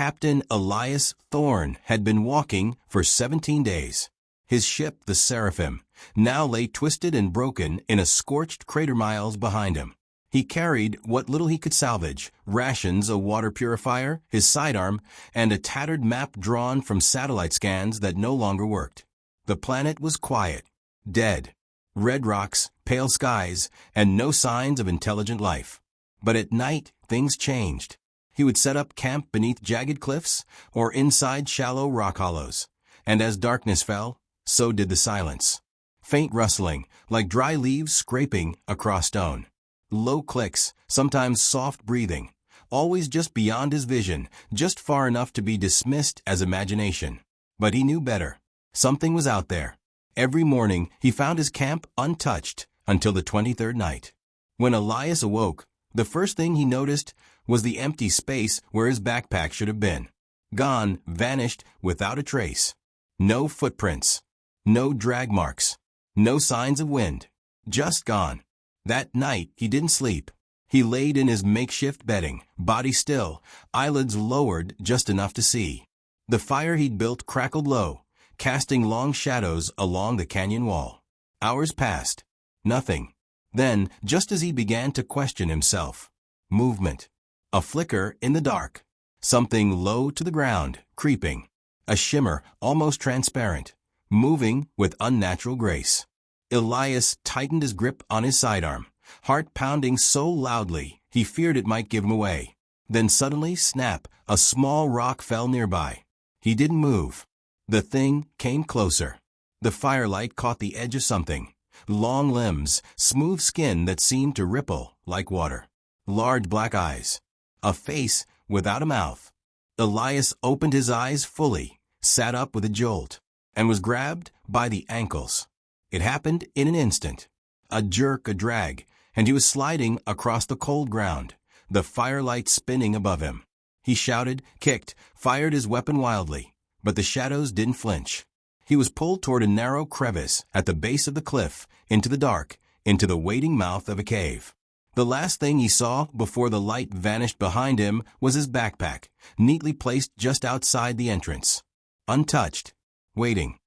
Captain Elias Thorn had been walking for 17 days. His ship, the Seraphim, now lay twisted and broken in a scorched crater miles behind him. He carried what little he could salvage: rations, a water purifier, his sidearm, and a tattered map drawn from satellite scans that no longer worked. The planet was quiet, dead. Red rocks, pale skies, and no signs of intelligent life. But at night, things changed. He would set up camp beneath jagged cliffs or inside shallow rock hollows. And as darkness fell, so did the silence. Faint rustling, like dry leaves scraping across stone. Low clicks, sometimes soft breathing, always just beyond his vision, just far enough to be dismissed as imagination. But he knew better. Something was out there. Every morning he found his camp untouched until the 23rd night. When Elias awoke, the first thing he noticed was the empty space where his backpack should have been. Gone, vanished without a trace. No footprints. No drag marks. No signs of wind. Just gone. That night he didn't sleep. He laid in his makeshift bedding, body still, eyelids lowered just enough to see. The fire he'd built crackled low, casting long shadows along the canyon wall. Hours passed. Nothing. Then, just as he began to question himself, movement. A flicker in the dark. Something low to the ground, creeping. A shimmer, almost transparent, moving with unnatural grace. Elias tightened his grip on his sidearm, heart pounding so loudly he feared it might give him away. Then suddenly, snap, a small rock fell nearby. He didn't move. The thing came closer. The firelight caught the edge of something. Long limbs, smooth skin that seemed to ripple like water. Large black eyes. A face without a mouth. Elias opened his eyes fully, sat up with a jolt, and was grabbed by the ankles. It happened in an instant. A jerk, a drag, and he was sliding across the cold ground, the firelight spinning above him. He shouted, kicked, fired his weapon wildly, but the shadows didn't flinch. He was pulled toward a narrow crevice at the base of the cliff, into the dark, into the waiting mouth of a cave. The last thing he saw before the light vanished behind him was his backpack, neatly placed just outside the entrance. Untouched. Waiting.